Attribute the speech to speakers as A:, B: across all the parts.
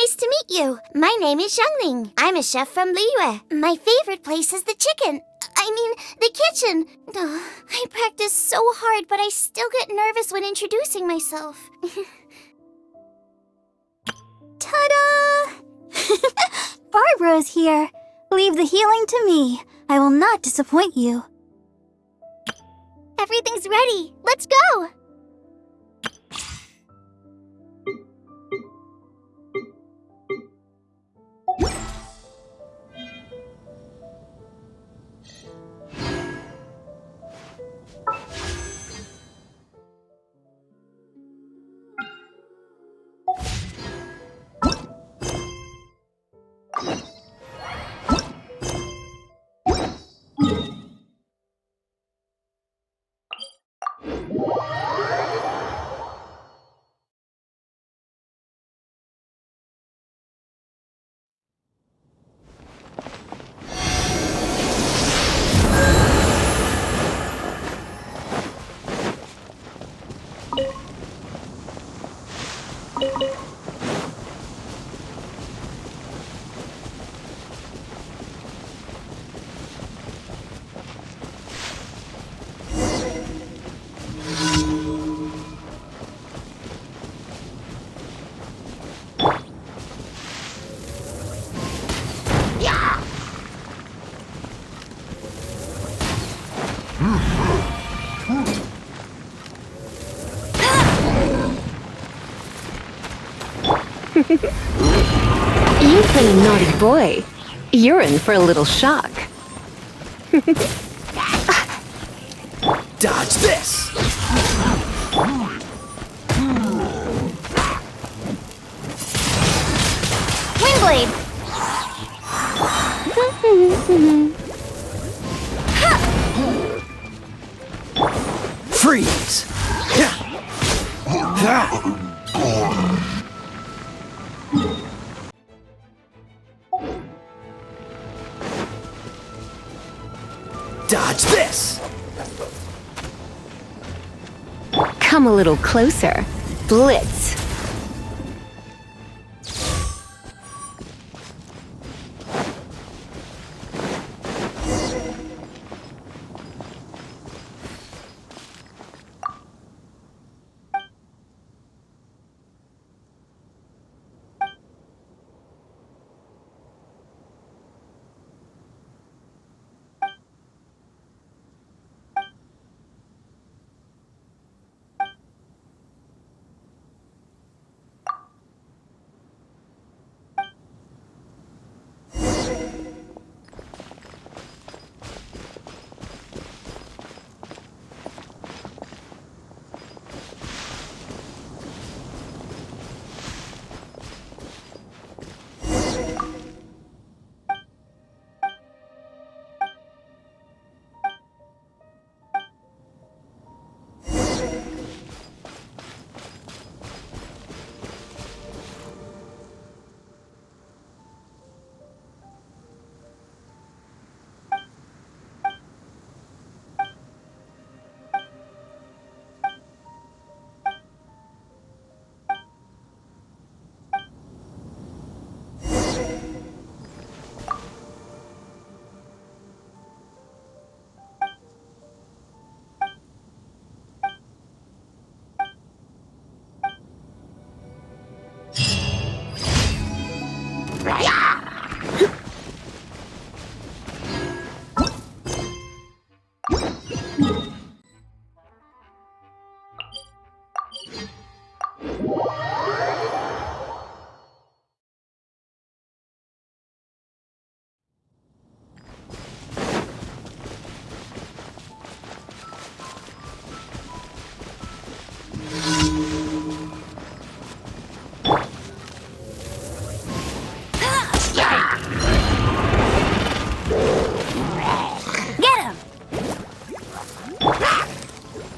A: Nice to meet you. My name is Xiangling. I'm a chef from Liyue. My favorite place is the the kitchen. I practice so hard, but I still get nervous when introducing myself. Ta-da! Barbara's here. Leave the healing to me. I will not disappoint you. Everything's ready. Let's go!
B: You've been a naughty boy. You're in for a little shock.
C: Dodge this!
A: Windblade!
C: Freeze! Dodge this!
B: Come a little closer. Blitz.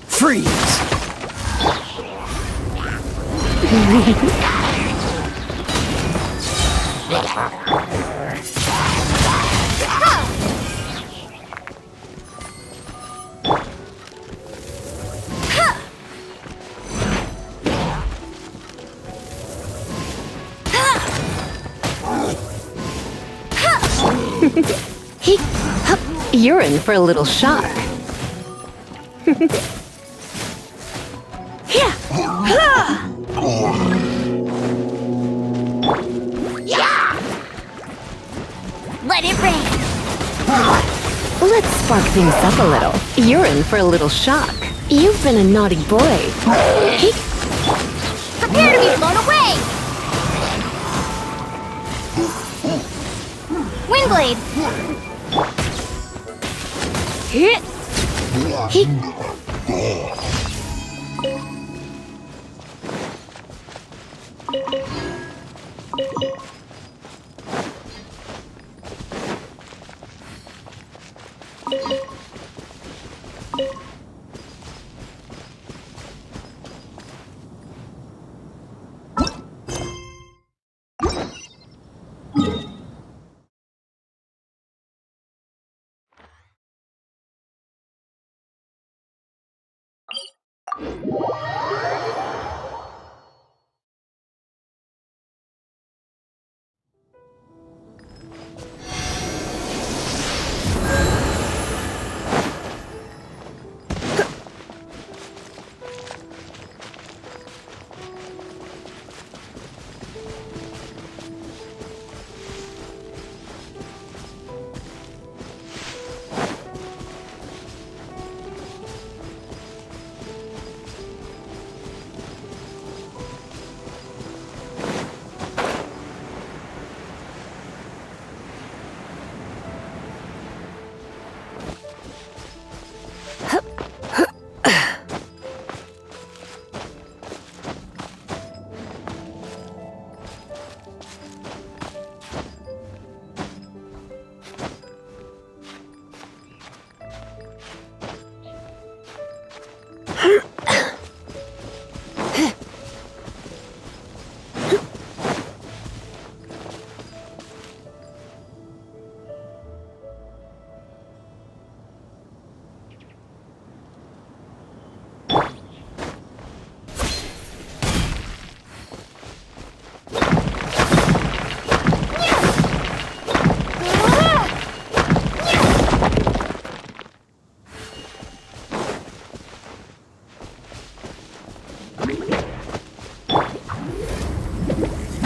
C: Freeze!
B: You're in for a little shock. Yeah.
A: Let it rain.
B: Let's spark things up a little. You're in for a little shock. You've been a naughty boy.
A: Prepare to be blown away. Windblade.
B: Hit.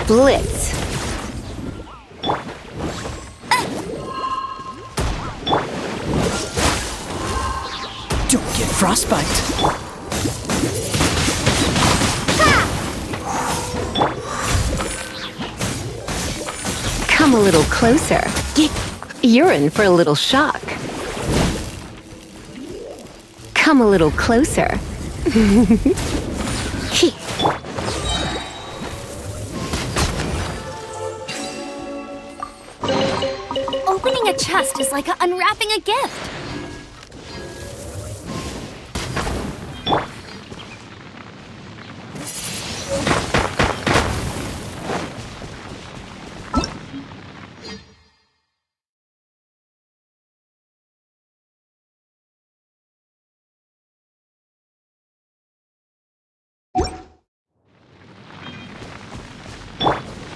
B: Blitz.
C: Don't get frostbite.
B: Come a little closer. You're in for a little shock. Come a little closer.
A: Opening a chest is like unwrapping a gift.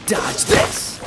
C: Dodge this!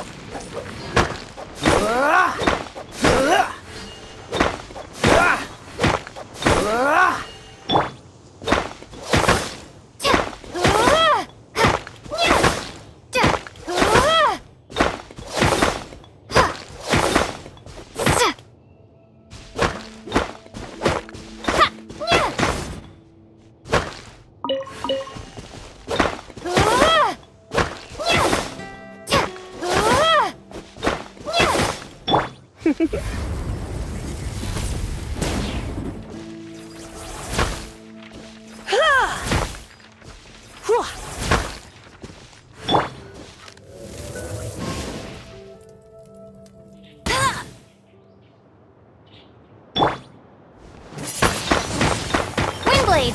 A: Windblade.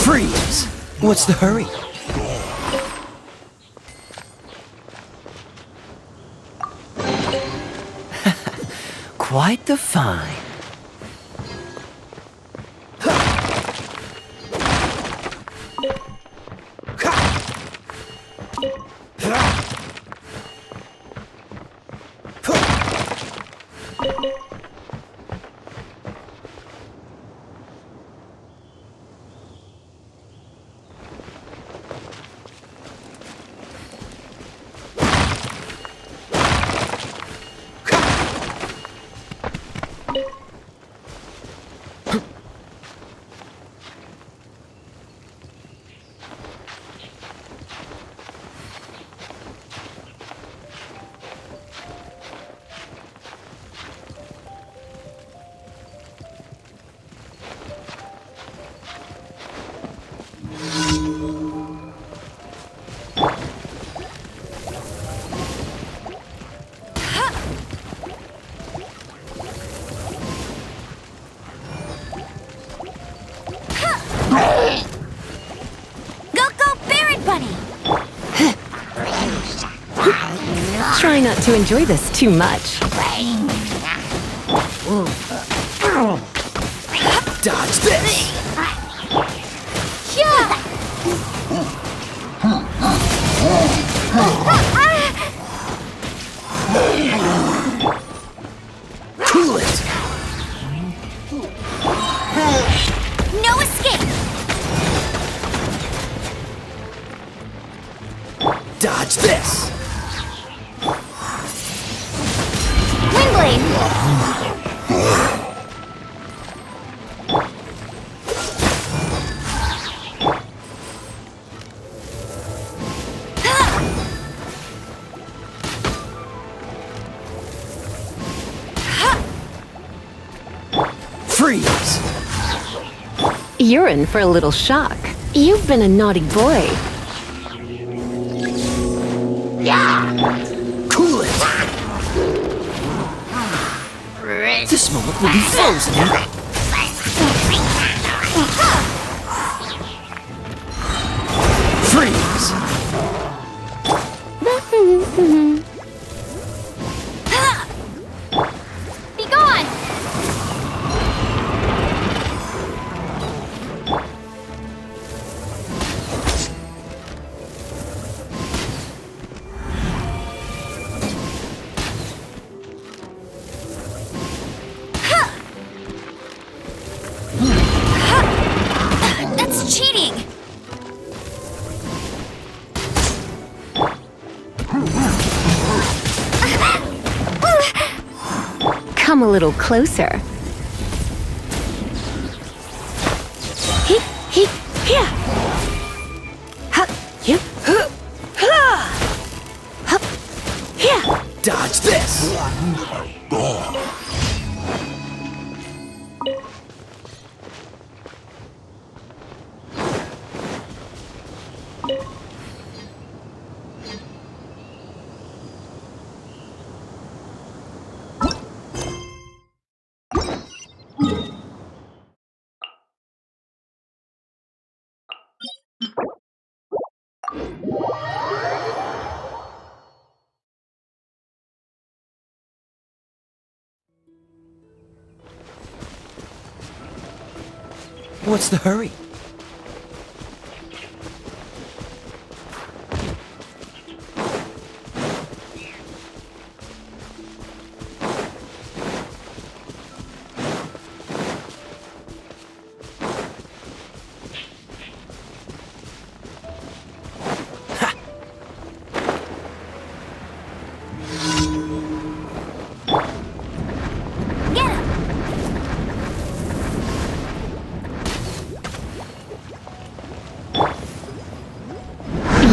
C: Freeze! What's the hurry? Quite the find.
B: Try not to enjoy this too much.
C: Dodge this! Cool it!
A: No escape!
C: Dodge this!
A: Windblade!
C: Freeze!
B: You're in for a little shock. You've been a naughty boy.
C: Cool it! This moment will be frozen. Freeze!
A: Be gone! That's cheating!
B: Come a little closer. He, here. Ha, you, ha, here.
C: Dodge this! What's the hurry?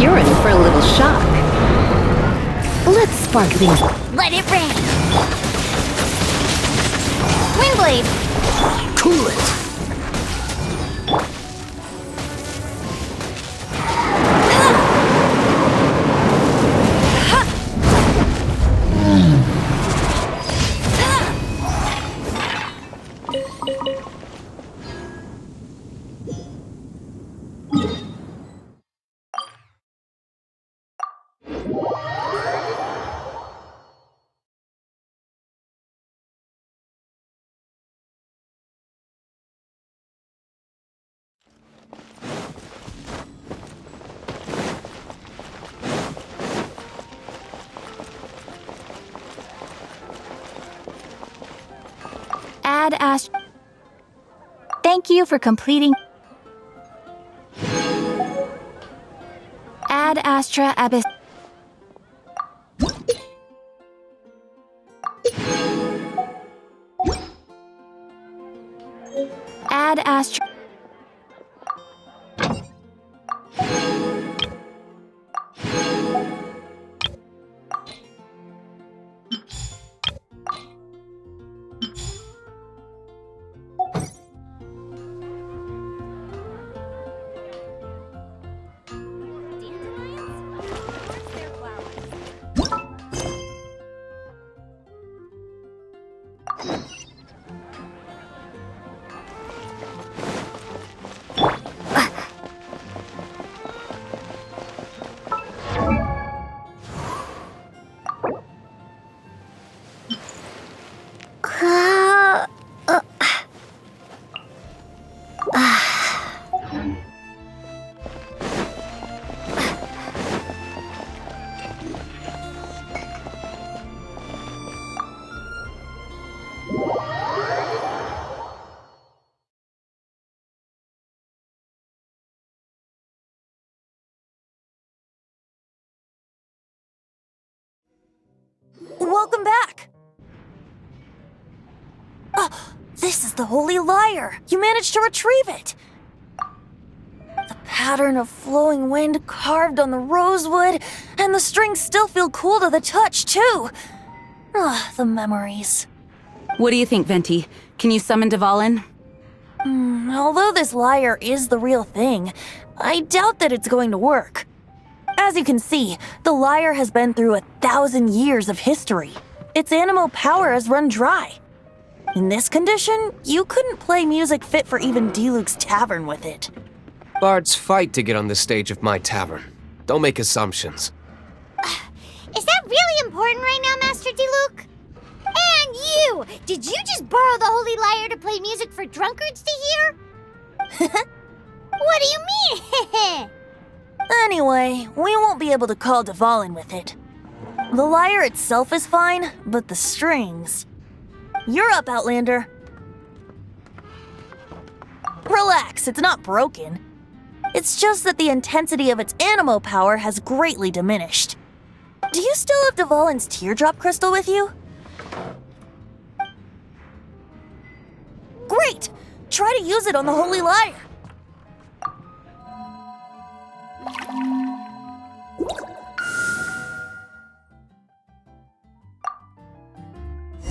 B: You're in for a little shock. Let's spark things.
A: Let it rain! Windblade!
C: Cool it!
B: Add Thank you for completing. Add Astra Abyss. Add Astra.
D: Welcome back! This is the Holy Lyre! You managed to retrieve it! The pattern of flowing wind carved on the rosewood, and the strings still feel cool to the touch, too! The memories.
B: What do you think, Venti? Can you summon Dvalin?
D: Although this lyre is the real thing, I doubt that it's going to work. As you can see, the lyre has been through 1,000 years of history. Its animo power has run dry. In this condition, you couldn't play music fit for even D-Luke's tavern with it.
E: Bards fight to get on the stage of my tavern. Don't make assumptions.
A: Is that really important right now, Master D-Luke? And you! Did you just borrow the Holy Lyre to play music for drunkards to hear? What do you mean?
D: Anyway, we won't be able to call Dvalin with it. The lyre itself is fine, but the strings... You're up, Outlander. Relax, it's not broken. It's just that the intensity of its animo power has greatly diminished. Do you still have Dvalin's teardrop crystal with you? Great! Try to use it on the Holy Lyre.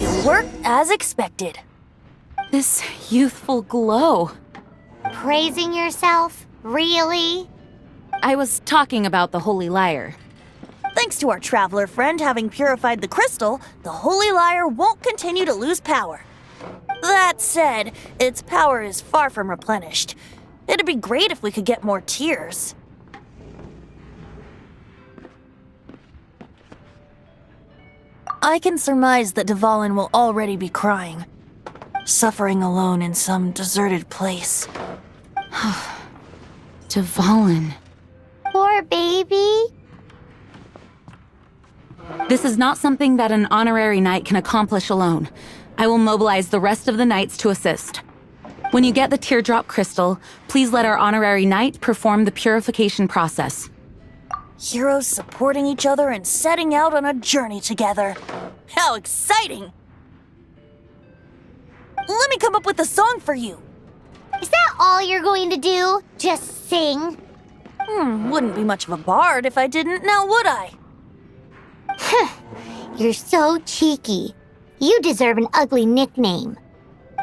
D: It worked as expected.
B: This youthful glow.
A: Praising yourself? Really?
B: I was talking about the Holy Lyre.
D: Thanks to our traveler friend having purified the crystal, the Holy Lyre won't continue to lose power. That said, its power is far from replenished. It'd be great if we could get more tears. I can surmise that Dvalin will already be crying, suffering alone in some deserted place.
B: Dvalin.
A: Poor baby.
B: This is not something that an honorary knight can accomplish alone. I will mobilize the rest of the knights to assist. When you get the teardrop crystal, please let our honorary knight perform the purification process.
D: Heroes supporting each other and setting out on a journey together. How exciting! Let me come up with a song for you.
A: Is that all you're going to do? Just sing?
D: Wouldn't be much of a bard if I didn't, now would I?
A: You're so cheeky. You deserve an ugly nickname.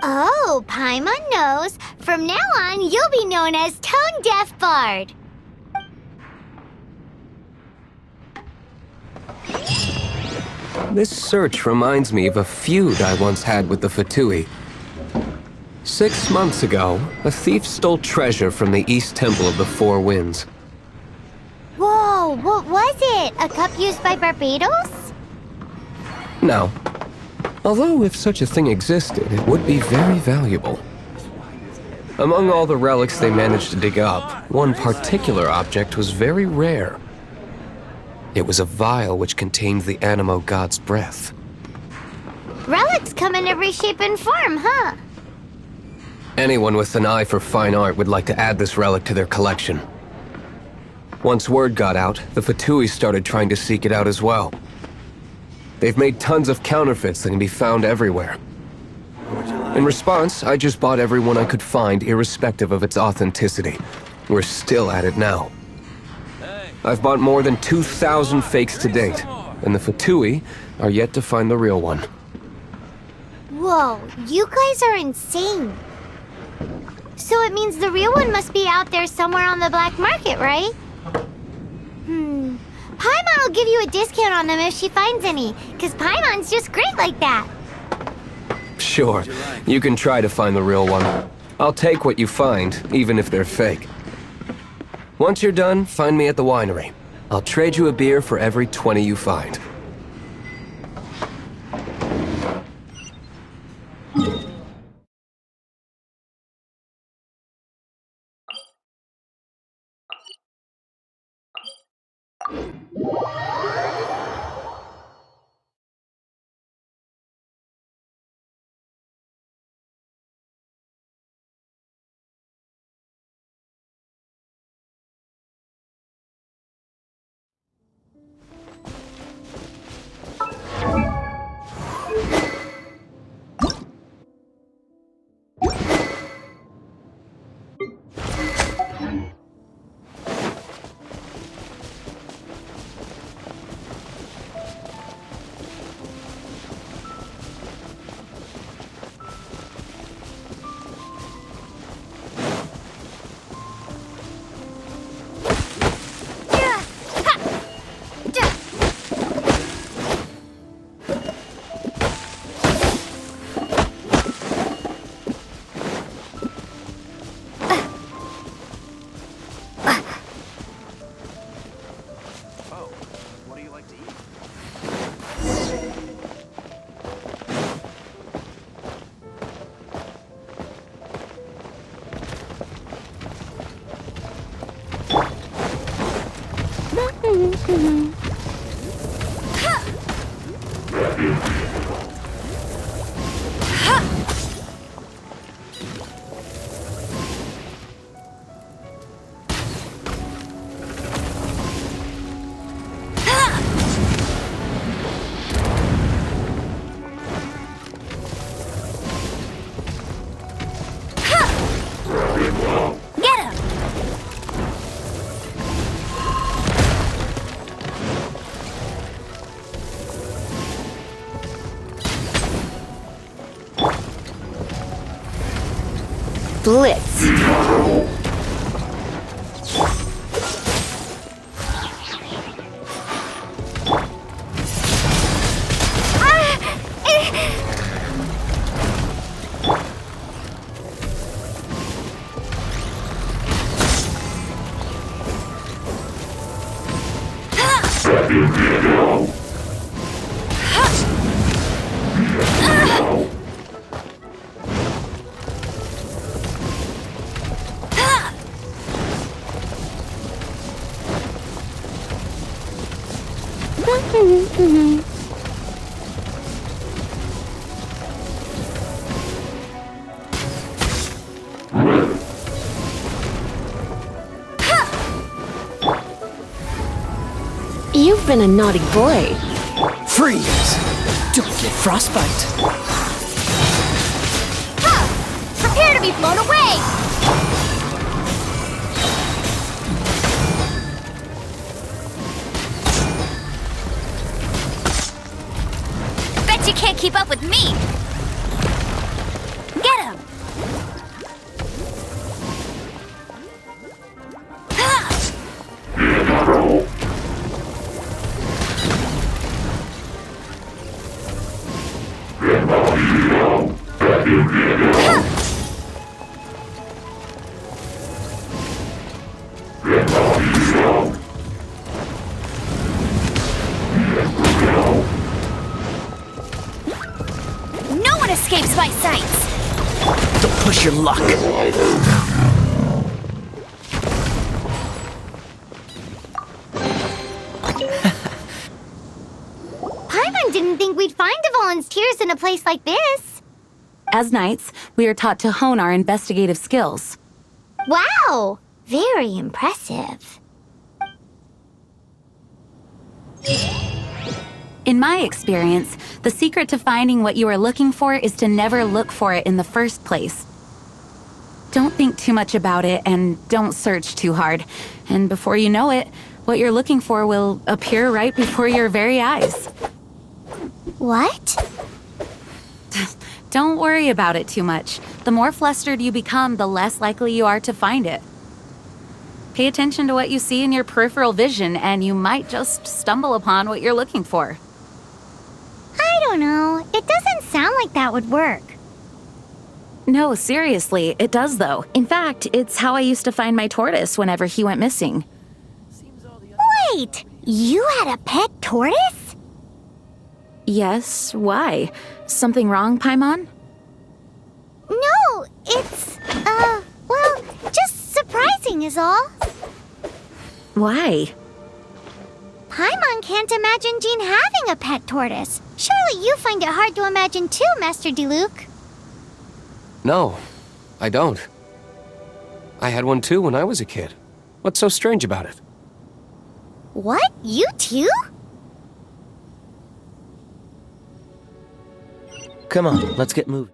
A: Oh, Paimon knows. From now on, you'll be known as Tone Deaf Bard.
E: This search reminds me of a feud I once had with the Fatui. 6 months ago, a thief stole treasure from the East Temple of the Four Winds.
A: Whoa, what was it? A cup used by Barbados?
E: No. Although if such a thing existed, it would be very valuable. Among all the relics they managed to dig up, one particular object was very rare. It was a vial which contained the Animo god's breath.
A: Relics come in every shape and form, huh?
E: Anyone with an eye for fine art would like to add this relic to their collection. Once word got out, the Fatui started trying to seek it out as well. They've made tons of counterfeits that can be found everywhere. In response, I just bought every one I could find, irrespective of its authenticity. We're still at it now. I've bought more than 2,000 fakes to date, and the Fatui are yet to find the real one.
A: Whoa, you guys are insane. So it means the real one must be out there somewhere on the black market, right? Paimon will give you a discount on them if she finds any, because Paimon's just great like that.
E: Sure, you can try to find the real one. I'll take what you find, even if they're fake. Once you're done, find me at the winery. I'll trade you a beer for every 20 you find.
F: Blitz. You've been a naughty boy.
C: Freeze! Don't get frostbite.
A: Ha! Prepare to be blown away! Bet you can't keep up with me! Get him! No one escapes my sights!
C: Don't push your luck.
A: Paimon didn't didn't think we'd find volunteers in a place like this.
B: As knights, we are taught to hone our investigative skills.
A: Wow! Very impressive.
B: In my experience, the secret to finding what you are looking for is to never look for it in the first place. Don't think too much about it and don't search too hard. And before you know it, what you're looking for will appear right before your very eyes.
A: What?
B: Don't worry about it too much. The more flustered you become, the less likely you are to find it. Pay attention to what you see in your peripheral vision, and you might just stumble upon what you're looking for.
A: I don't know. It doesn't sound like that would work.
B: No, seriously, it does though. In fact, it's how I used to find my tortoise whenever he went missing.
A: Wait! You had a pet tortoise?
B: Yes, why? Something wrong, Paimon?
A: No, it's, well, just surprising is all.
B: Why?
A: Paimon can't imagine Jean having a pet tortoise. Surely you find it hard to imagine too, Master Diluc.
E: No, I don't. I had one too when I was a kid. What's so strange about it?
A: What? You too?
C: Come on, let's get moving.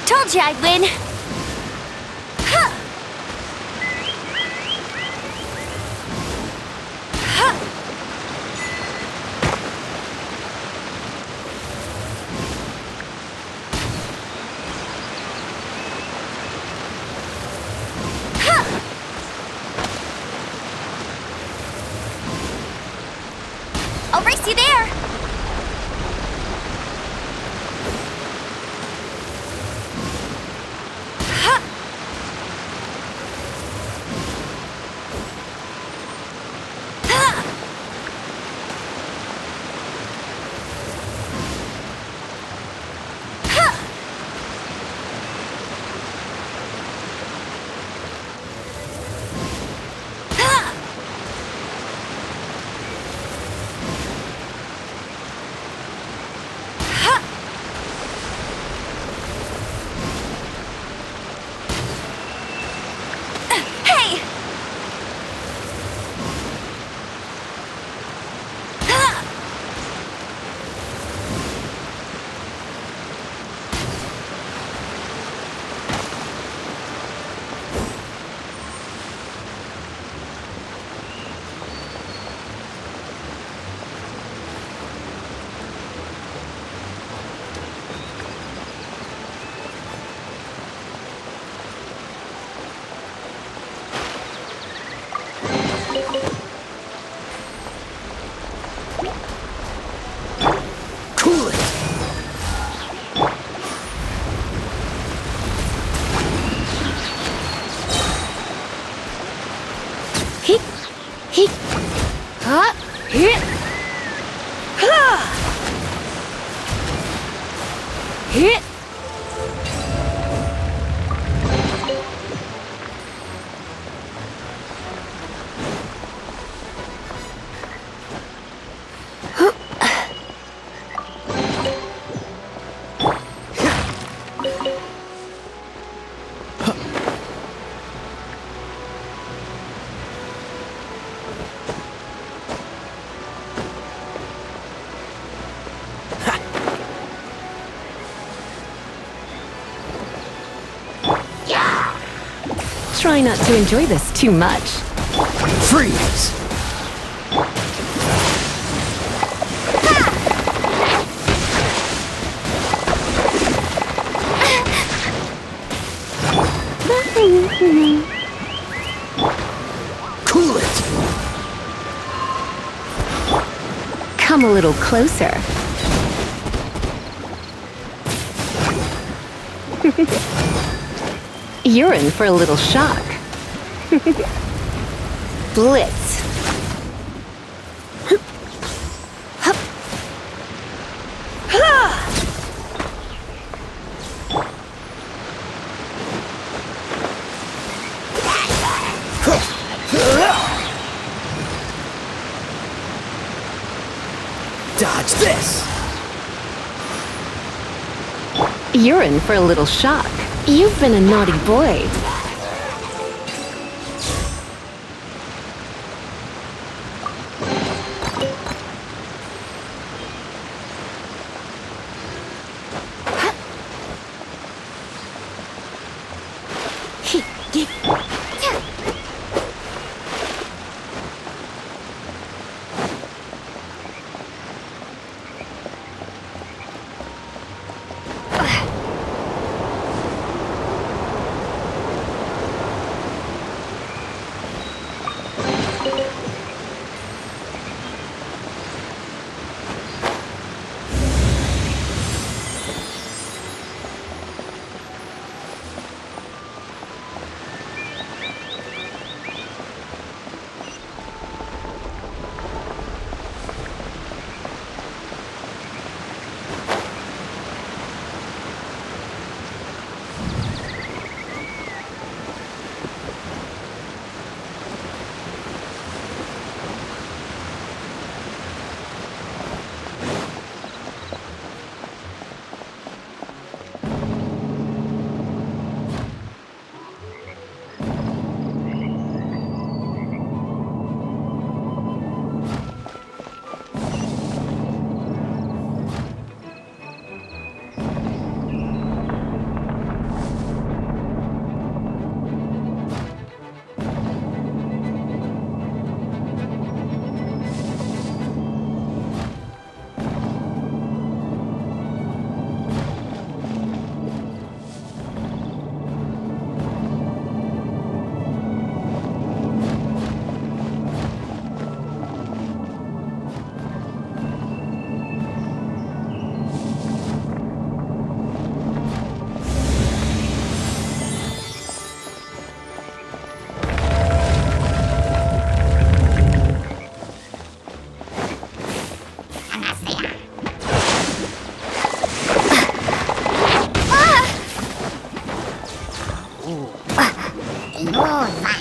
A: Told you I'd win. I'll race you there.
F: Huh? Hit. Hit. Try not to enjoy this too much.
E: Freeze! Cool it!
F: Come a little closer. You're in for a little shock. Blitz.
E: Dodge this!
F: You're in for a little shock. You've been a naughty boy.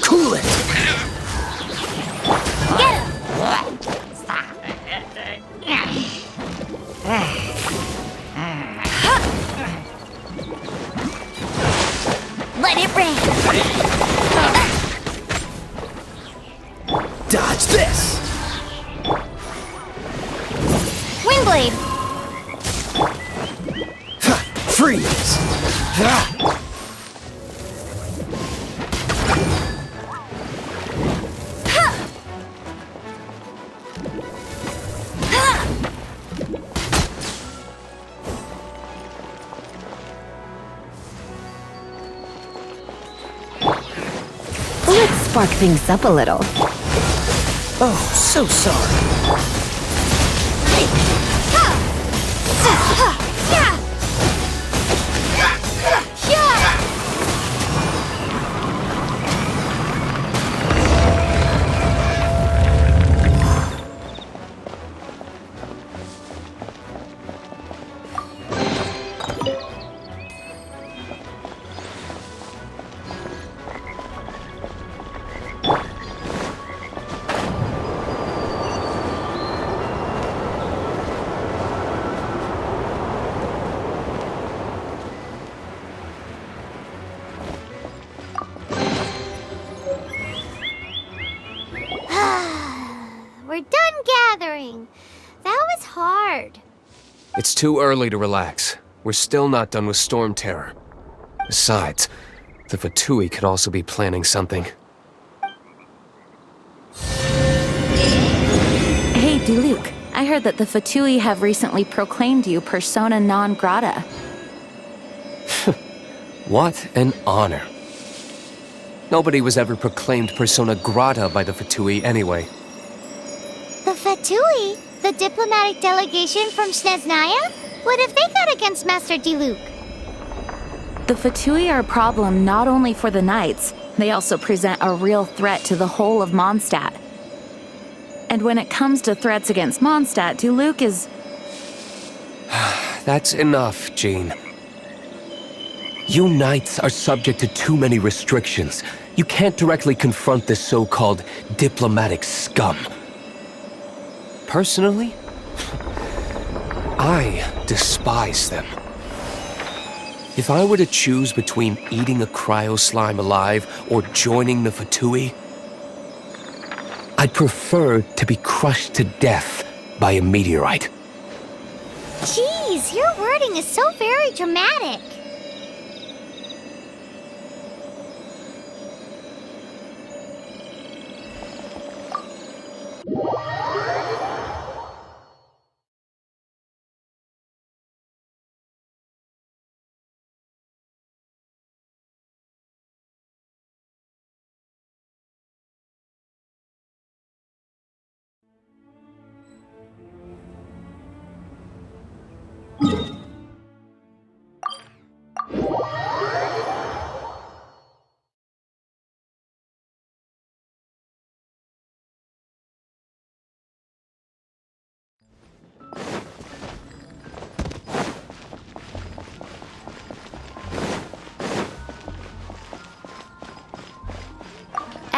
E: Cool it!
A: Let it rain.
E: Dodge this!
A: Windblade.
E: Freeze!
F: Let's spark things up a little.
C: Oh, so sorry.
A: hard.
E: It's too early to relax. We're still not done with Storm Terror. Besides, the Fatui could also be planning something.
B: Hey, Diluc. I heard that the Fatui have recently proclaimed you persona non grata.
E: What an honor. Nobody was ever proclaimed persona grata by the Fatui anyway.
A: The Fatui? The diplomatic delegation from Snezhnaya? What have they got against Master Diluc?
B: The Fatui are a problem not only for the Knights, they also present a real threat to the whole of Mondstadt. And when it comes to threats against Mondstadt, Diluc is...
E: That's enough, Jean. You Knights are subject to too many restrictions. You can't directly confront this so-called diplomatic scum. Personally, I despise them. If I were to choose between eating a cryo slime alive or joining the Fatui, I'd prefer to be crushed to death by a meteorite.
A: Jeez, your wording is so very dramatic.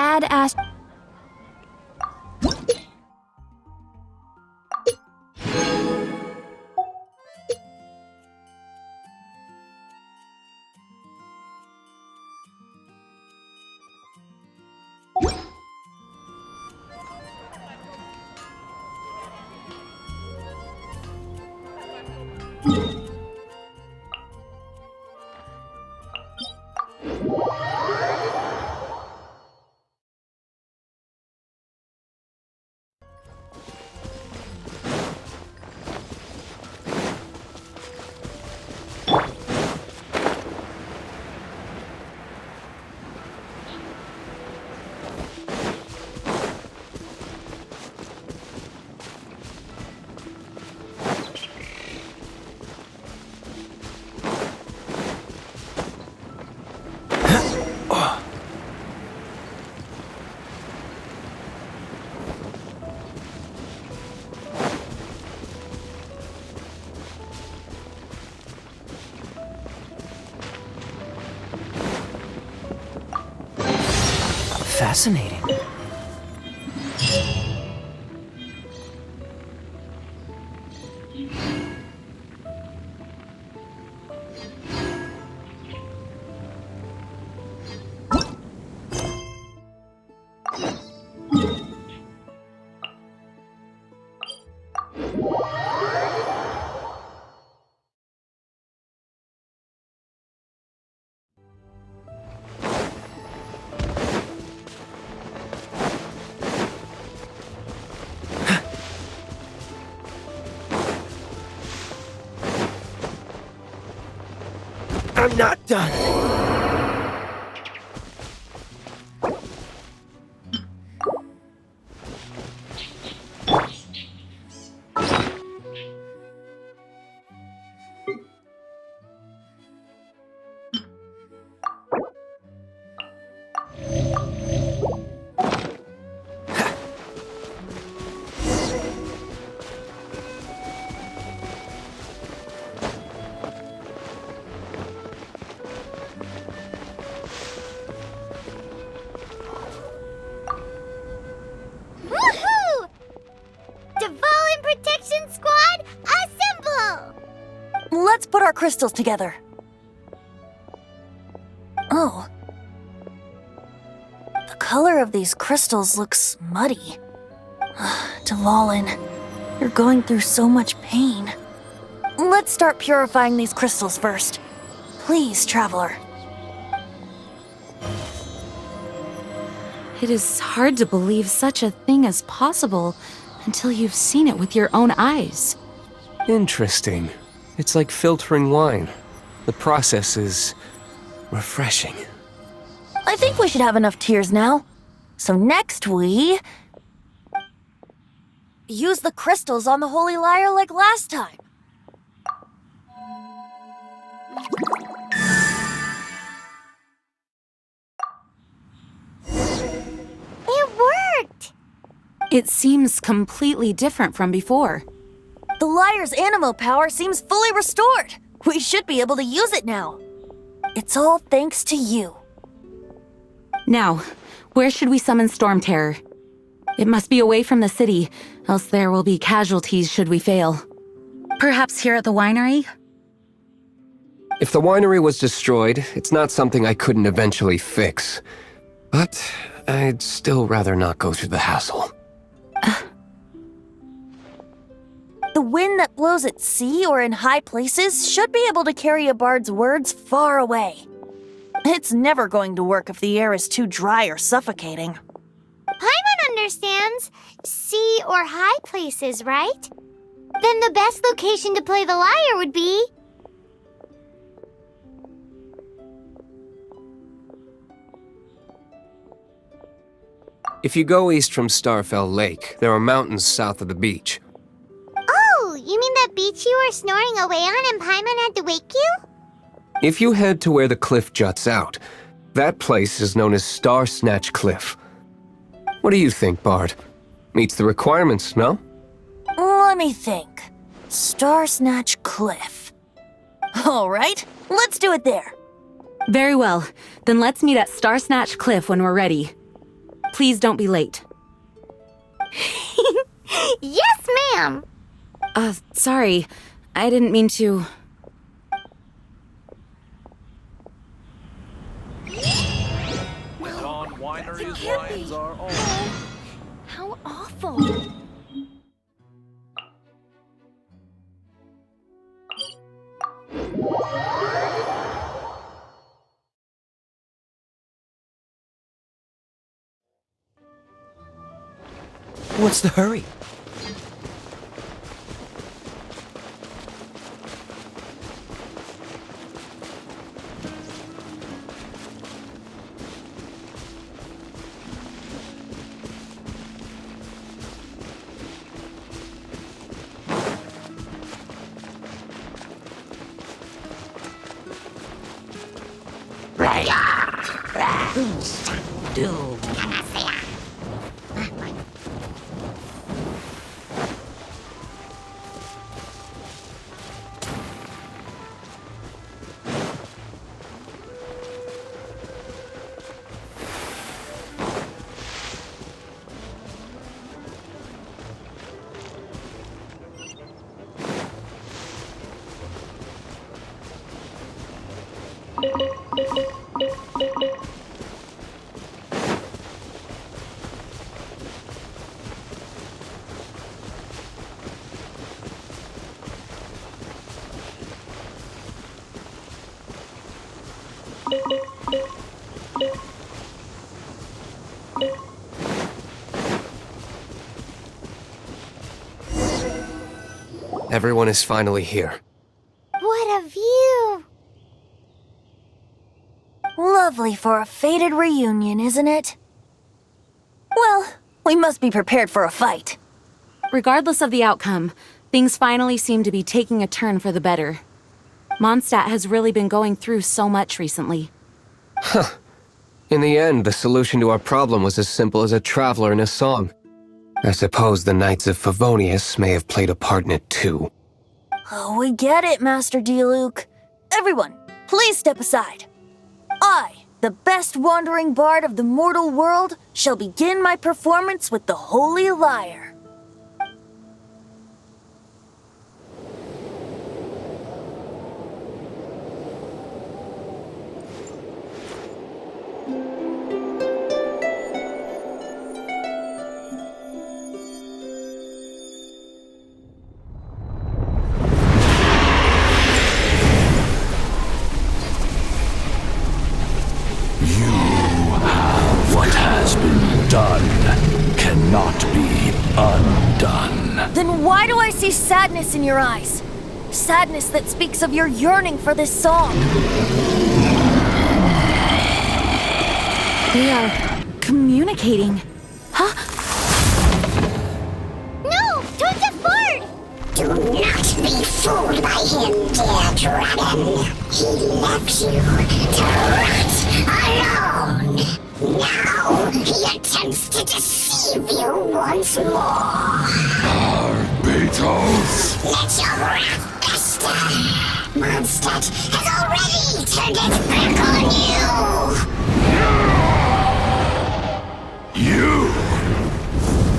B: Add Ash...
C: Fascinating. I'm not done.
A: Woohoo! Dvalin Protection Squad, assemble!
D: Let's put our crystals together. Oh. The color of these crystals looks muddy. Dvalin, You're going through so much pain. Let's start purifying these crystals first. Please, traveler.
B: It is hard to believe such a thing is possible until you've seen it with your own eyes.
E: Interesting. It's like filtering wine. The process is refreshing.
D: I think we should have enough tears now. So next we... use the crystals on the holy lyre like last time.
A: It worked!
B: It seems completely different from before.
D: The lyre's animo power seems fully restored. We should be able to use it now. It's all thanks to you.
B: Now, where should we summon Storm Terror? It must be away from the city, else there will be casualties should we fail. Perhaps here at the winery?
E: If the winery was destroyed, it's not something I couldn't eventually fix. But I'd still rather not go through the hassle.
D: The wind that blows at sea or in high places should be able to carry a bard's words far away. It's never going to work if the air is too dry or suffocating.
A: Paimon understands sea or high places, right? Then the best location to play the lyre would be...
E: If you go east from Starfell Lake, there are mountains south of the beach.
A: Oh, you mean that beach you were snoring away on and Paimon had to wake you?
E: If you head to where the cliff juts out, that place is known as Star Snatch Cliff. What do you think, Bard? Meets the requirements, no?
D: Let me think. Star Snatch Cliff. All right, let's do it there.
B: Very well. Then let's meet at Star Snatch Cliff when we're ready. Please don't be late.
A: Yes, ma'am!
B: Sorry. I didn't mean to...
G: Dawn Winery's wines are all.
B: How awful.
C: What's the hurry?
E: Everyone is finally here.
A: What a view!
D: Lovely for a fated reunion, isn't it? Well, we must be prepared for a fight.
B: Regardless of the outcome, things finally seem to be taking a turn for the better. Mondstadt has really been going through so much recently.
E: In the end, the solution to our problem was as simple as a traveler in a song. I suppose the Knights of Favonius may have played a part in it too.
D: Oh, we get it, Master Diluc. Everyone, please step aside. I, the best wandering bard of the mortal world, shall begin my performance with the Holy Lyre.
H: done.
D: Then why do I see sadness in your eyes? Sadness that speaks of your yearning for this song.
B: They are communicating. Huh?
A: No! Don't get bored!
I: Do not be fooled by him, dear dragon. He left you to rot alone. Now he attempts to deceive you once more.
H: Beatles!
I: Let your wrath fester. Mondstadt has already turned its back on you.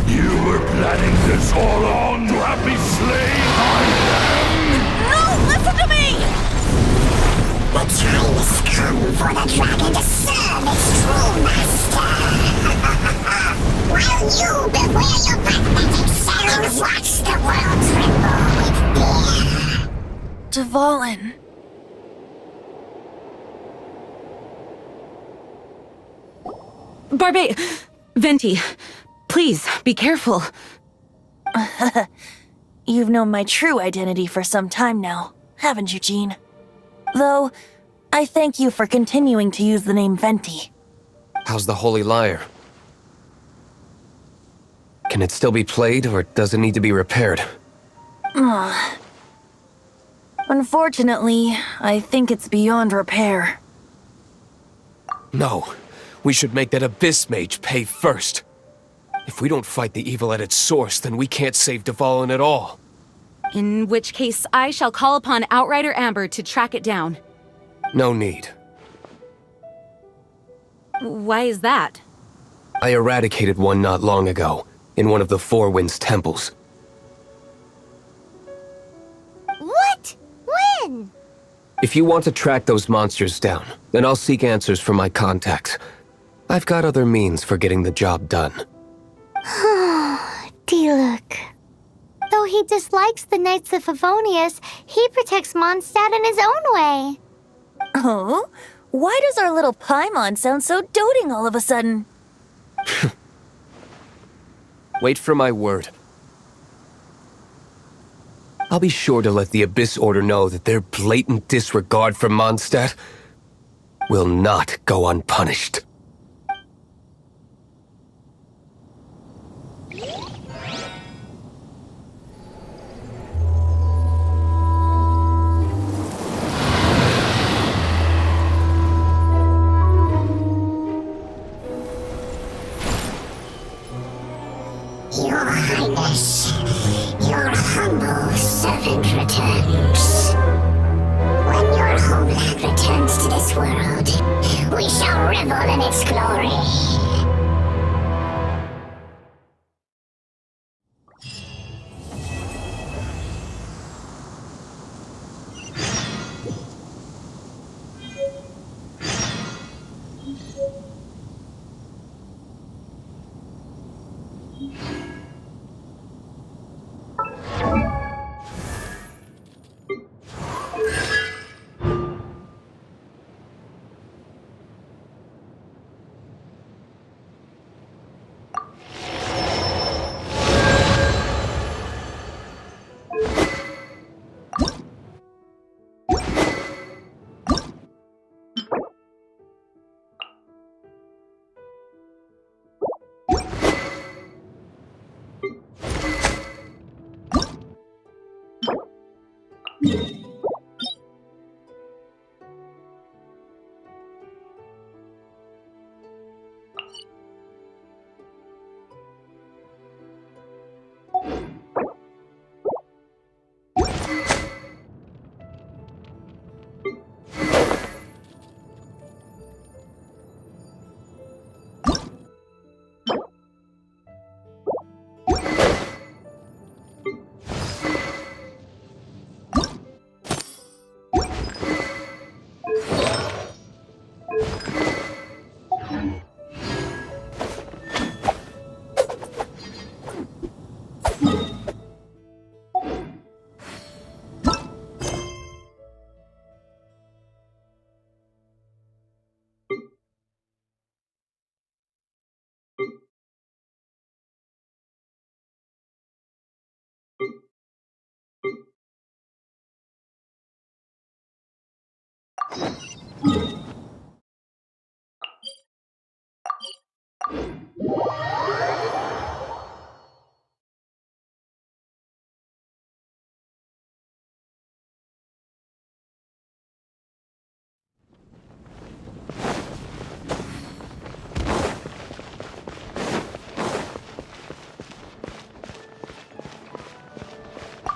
H: You were planning this all along to have me slain by them!
D: No, listen to me!
I: The time has come for the dragon to serve its true master. While you beware your pathetic selves, watch the world tremble with fear.
D: Dvalin.
B: Venti, please, be careful.
D: You've known my true identity for some time now, haven't you, Jean? Though, I thank you for continuing to use the name Venti.
E: How's the Holy Lyre? Can it still be played, or does it need to be repaired?
D: Unfortunately, I think it's beyond repair.
E: No. We should make that Abyss Mage pay first. If we don't fight the evil at its source, then we can't save Dvalin at all.
B: In which case, I shall call upon Outrider Amber to track it down.
E: No need.
B: Why is that?
E: I eradicated one not long ago, in one of the Four Winds temples.
A: What? When?
E: If you want to track those monsters down, then I'll seek answers from my contacts. I've got other means for getting the job done.
A: Diluc. Though he dislikes the Knights of Favonius, he protects Mondstadt in his own way.
D: Oh? Why does our little Paimon sound so doting all of a sudden?
E: Wait for my word. I'll be sure to let the Abyss Order know that their blatant disregard for Mondstadt will not go unpunished.
I: Your Highness, your humble servant returns. When your homeland returns to this world, we shall revel in its glory.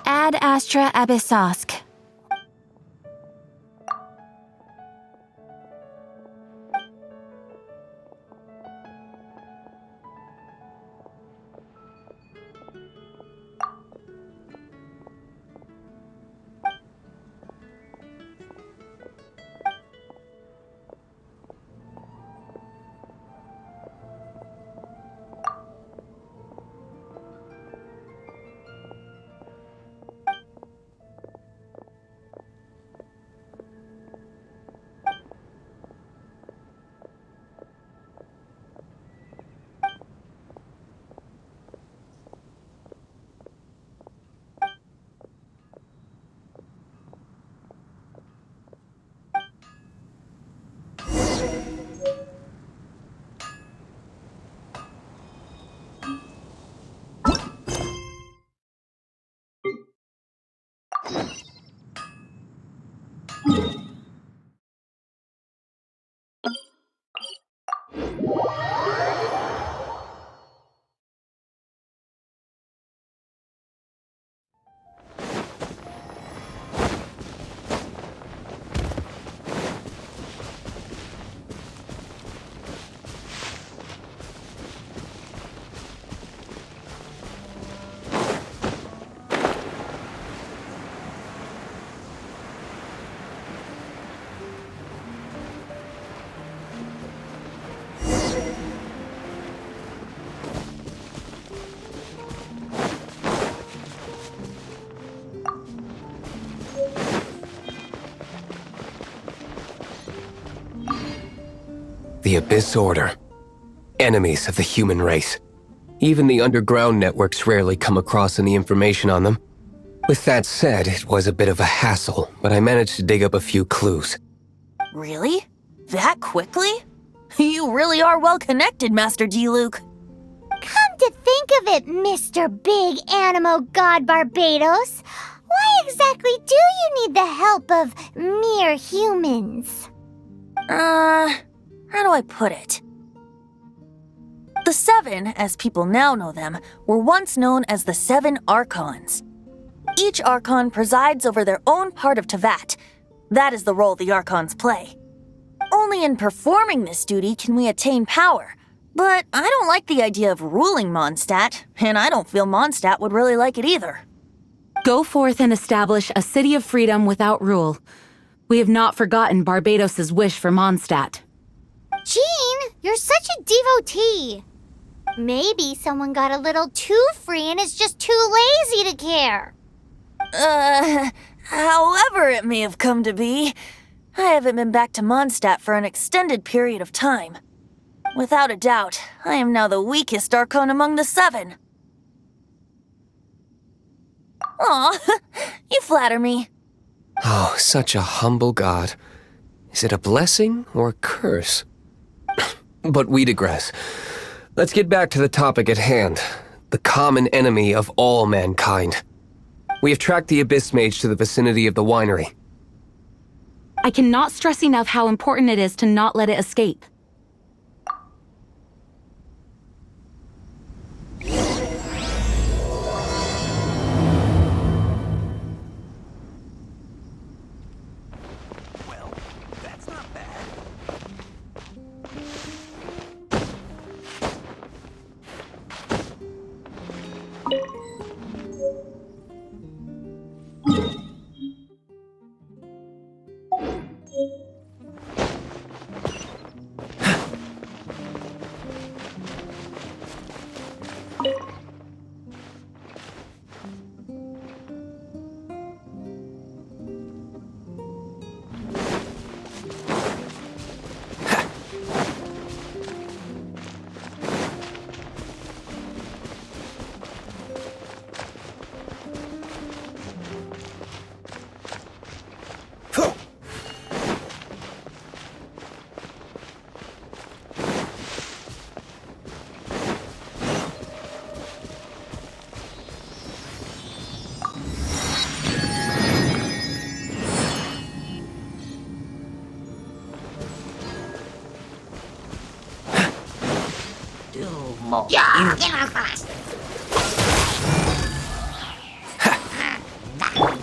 B: Ad astra abyssosk.
E: The Abyss Order. Enemies of the human race. Even the underground networks rarely come across any information on them. With that said, it was a bit of a hassle, but I managed to dig up a few clues.
D: Really? That quickly? You really are well connected, Master D. Luke.
A: Come to think of it, Mr. Big Animo God Barbados, why exactly do you need the help of mere humans?
D: How do I put it? The Seven, as people now know them, were once known as the Seven Archons. Each Archon presides over their own part of Teyvat. That is the role the Archons play. Only in performing this duty can we attain power. But I don't like the idea of ruling Mondstadt, and I don't feel Mondstadt would really like it either.
B: Go forth and establish a city of freedom without rule. We have not forgotten Barbados's wish for Mondstadt.
A: Jean, you're such a devotee. Maybe someone got a little too free and is just too lazy to care.
D: However it may have come to be, I haven't been back to Mondstadt for an extended period of time. Without a doubt, I am now the weakest Archon among the Seven. Aw, you flatter me.
E: Oh, such a humble god. Is it a blessing or a curse? But we digress. Let's get back to the topic at hand. The common enemy of all mankind. We have tracked the Abyss Mage to the vicinity of the winery.
B: I cannot stress enough how important it is to not let it escape.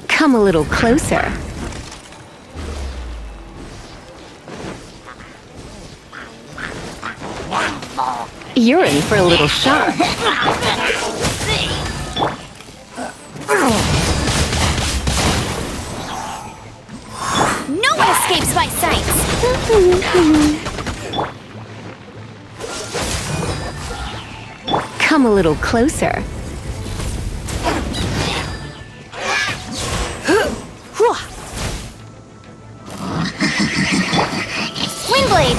F: Come a little closer. You're in for a little shock.
A: No one escapes my sights!
F: Come a little closer.
A: Windblade!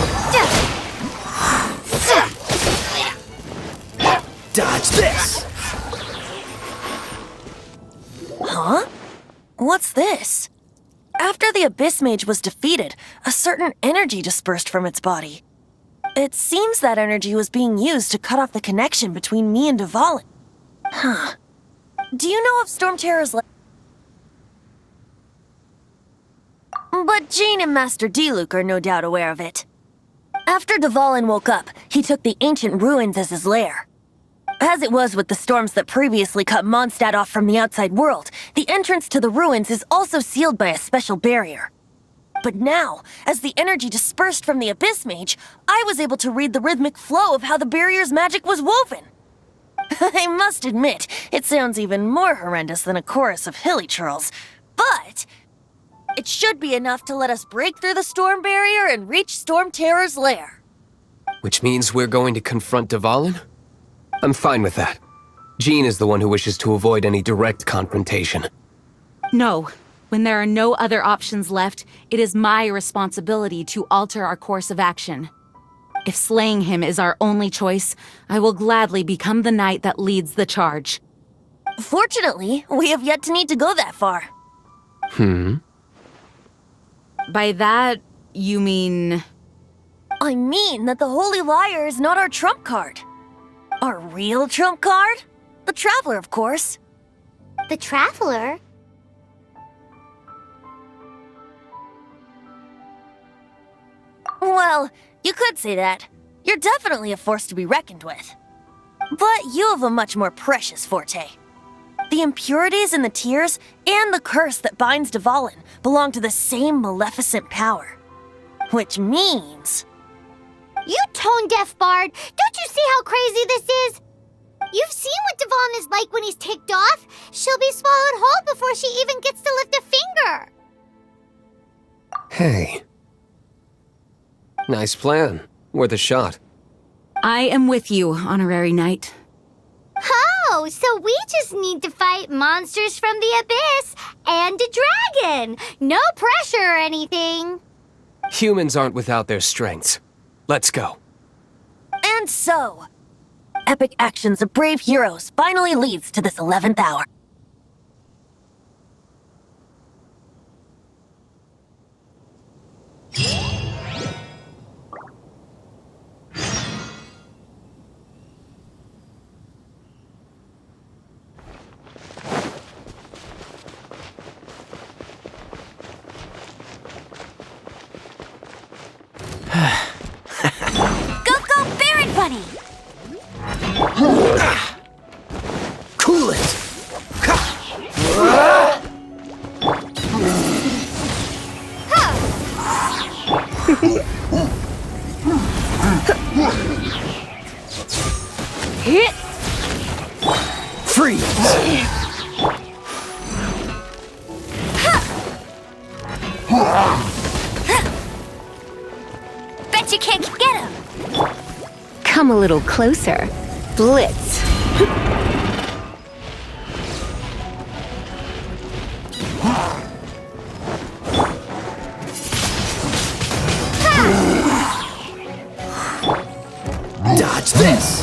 C: Dodge this!
D: Huh? What's this? After the Abyss Mage was defeated, a certain energy dispersed from its body. It seems that energy was being used to cut off the connection between me and Dvalin. Huh. Do you know if Storm Terror's But Jean and Master Diluc are no doubt aware of it. After Dvalin woke up, he took the ancient ruins as his lair. As it was with the storms that previously cut Mondstadt off from the outside world, the entrance to the ruins is also sealed by a special barrier. But now, as the energy dispersed from the Abyss Mage, I was able to read the rhythmic flow of how the barrier's magic was woven. I must admit, it sounds even more horrendous than a chorus of hilly churls, but it should be enough to let us break through the storm barrier and reach Storm Terror's lair.
E: Which means we're going to confront Dvalin? I'm fine with that. Jean is the one who wishes to avoid any direct confrontation.
B: No. When there are no other options left, it is my responsibility to alter our course of action. If slaying him is our only choice, I will gladly become the knight that leads the charge.
D: Fortunately, we have yet to need to go that far.
B: By that, you mean...
D: I mean that the Holy Liar is not our trump card. Our real trump card? The Traveler, of course.
A: The Traveler?
D: Well, you could say that. You're definitely a force to be reckoned with. But you have a much more precious forte. The impurities in the tears and the curse that binds Dvalin belong to the same maleficent power. Which means...
A: You tone-deaf bard! Don't you see how crazy this is? You've seen what Dvalin is like when he's ticked off. She'll be swallowed whole before she even gets to lift a finger.
E: Hey. Nice plan. Worth a shot.
B: I am with you, honorary knight.
A: Oh, so we just need to fight monsters from the abyss and a dragon. No pressure or anything.
E: Humans aren't without their strengths. Let's go.
D: And so, epic actions of brave heroes finally leads to this 11th hour.
A: Bunny!
C: Cool it! Freeze!
A: Bet you can't get him!
F: Come a little closer. Blitz.
C: Dodge this!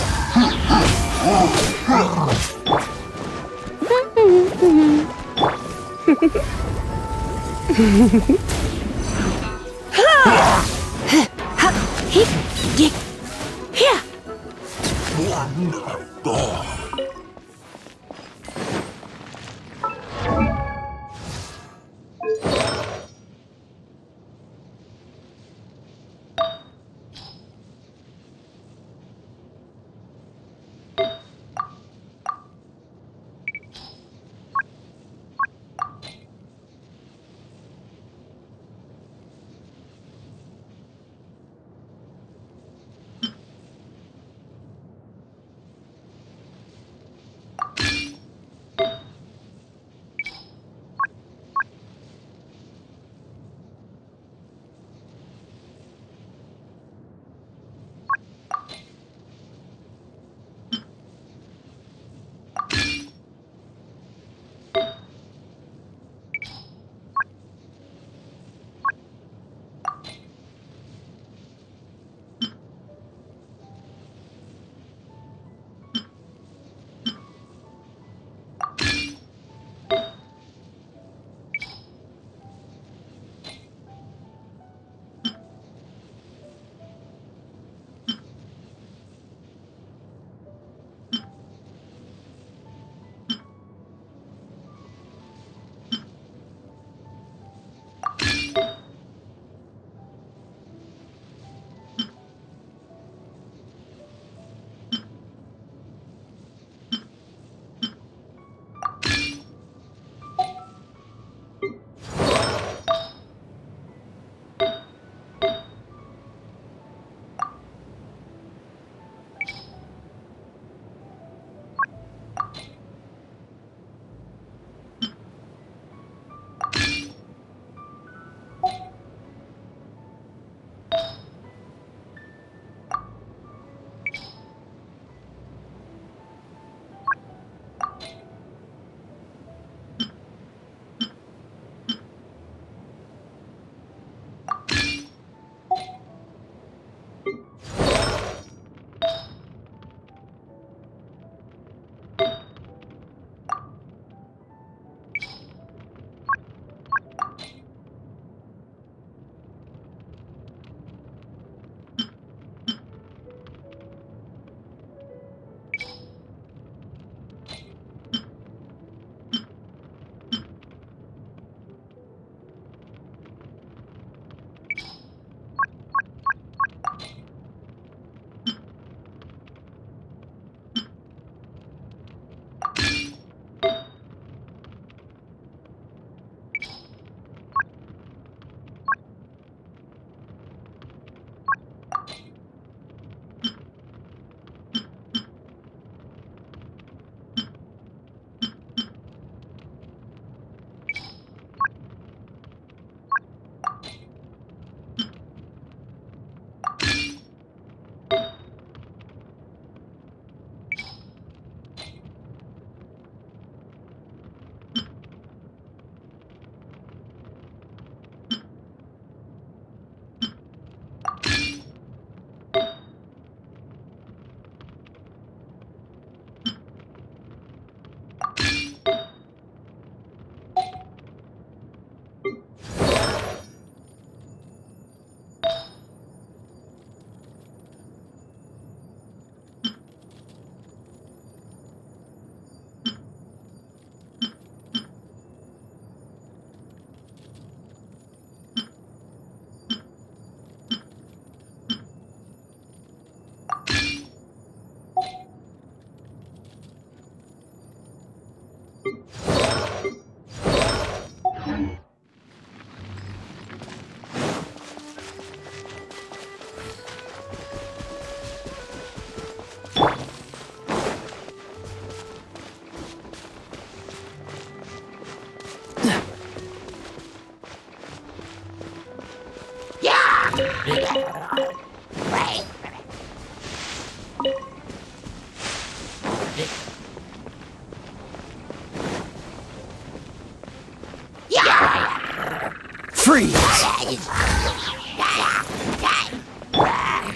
C: Freeze!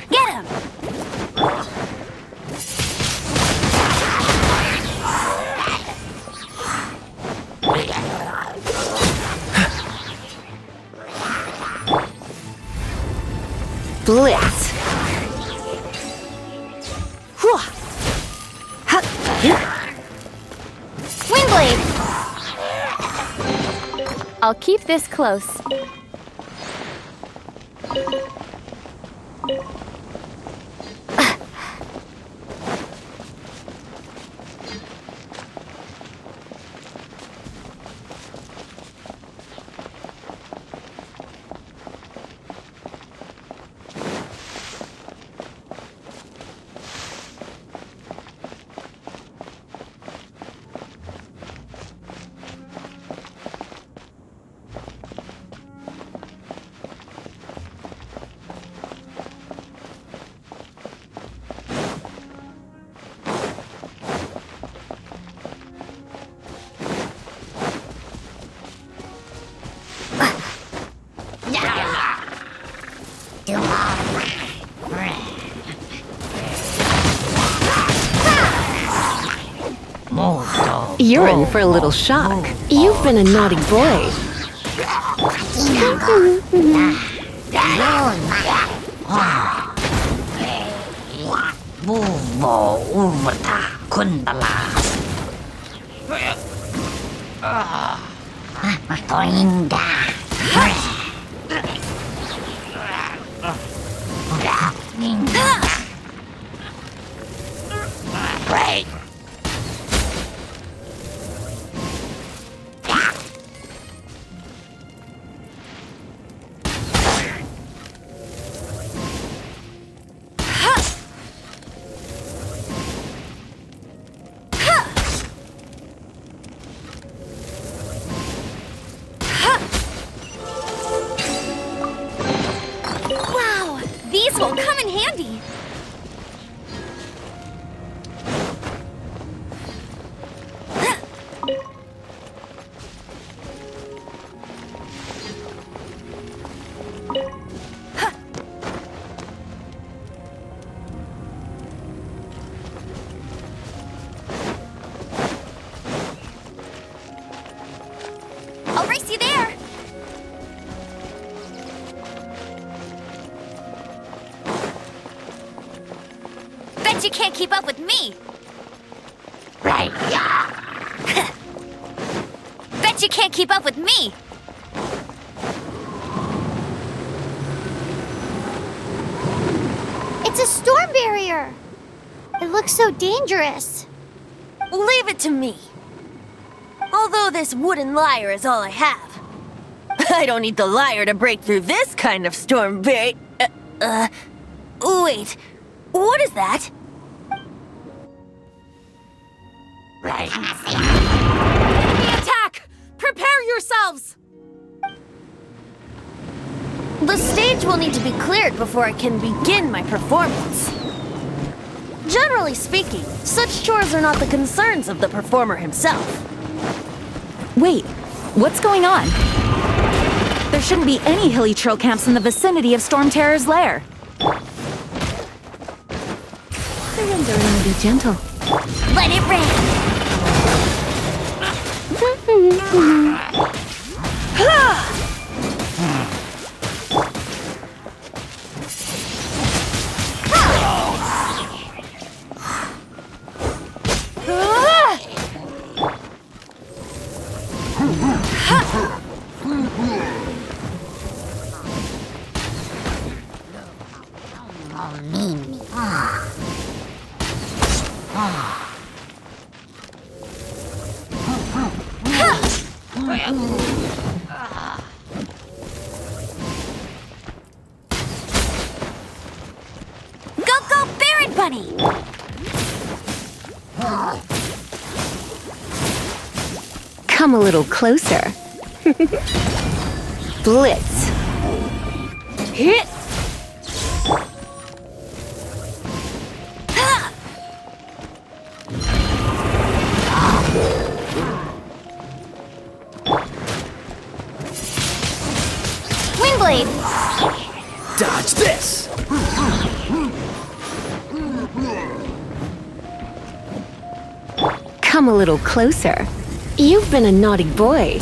D: Get him!
F: Blitz.
A: Windblade! I'll keep this close.
F: You're in for a little shock. You've been a naughty boy.
A: Wow, these will come in handy. I'll race you there. Bet you can't keep up with me.
I: Right.
A: Bet you can't keep up with me. It's a storm barrier. It looks so dangerous.
D: Leave it to me. Although this wooden lyre is all I have. I don't need the lyre to break through this kind of storm wait, what is that?
B: Enemy attack! Prepare yourselves!
D: The stage will need to be cleared before I can begin my performance. Generally speaking, such chores are not the concerns of the performer himself.
B: Wait, what's going on? There shouldn't be any hilly trail camps in the vicinity of Storm Terror's lair.
F: Surrender and be gentle.
A: Let it rain. Go, go, Baron Bunny!
F: Come a little closer. Blitz. Hit!
A: Windblade!
C: Dodge this!
F: Come a little closer. You've been a naughty boy.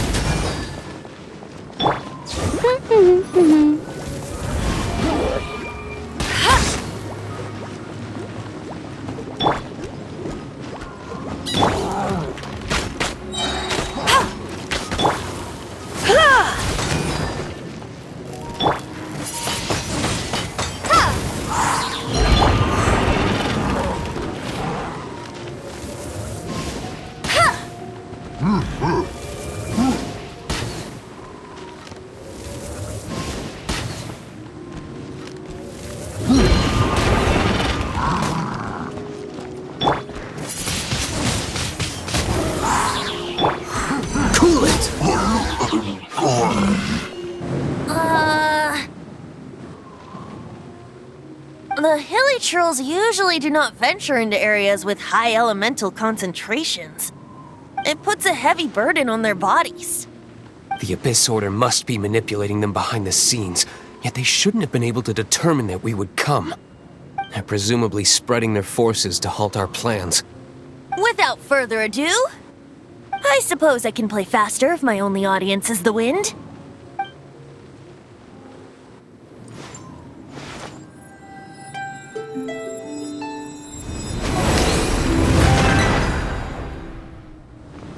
C: Cool it!
D: The hilly trolls usually do not venture into areas with high elemental concentrations. It puts a heavy burden on their bodies.
E: The Abyss Order must be manipulating them behind the scenes, yet they shouldn't have been able to determine that we would come. They're presumably spreading their forces to halt our plans.
D: Without further ado, I suppose I can play faster if my only audience is the wind.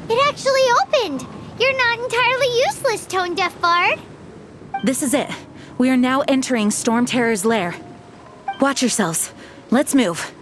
A: It actually opened! You're not entirely useless, Tone Deaf Bard.
B: This is it. We are now entering Storm Terror's lair. Watch yourselves. Let's move.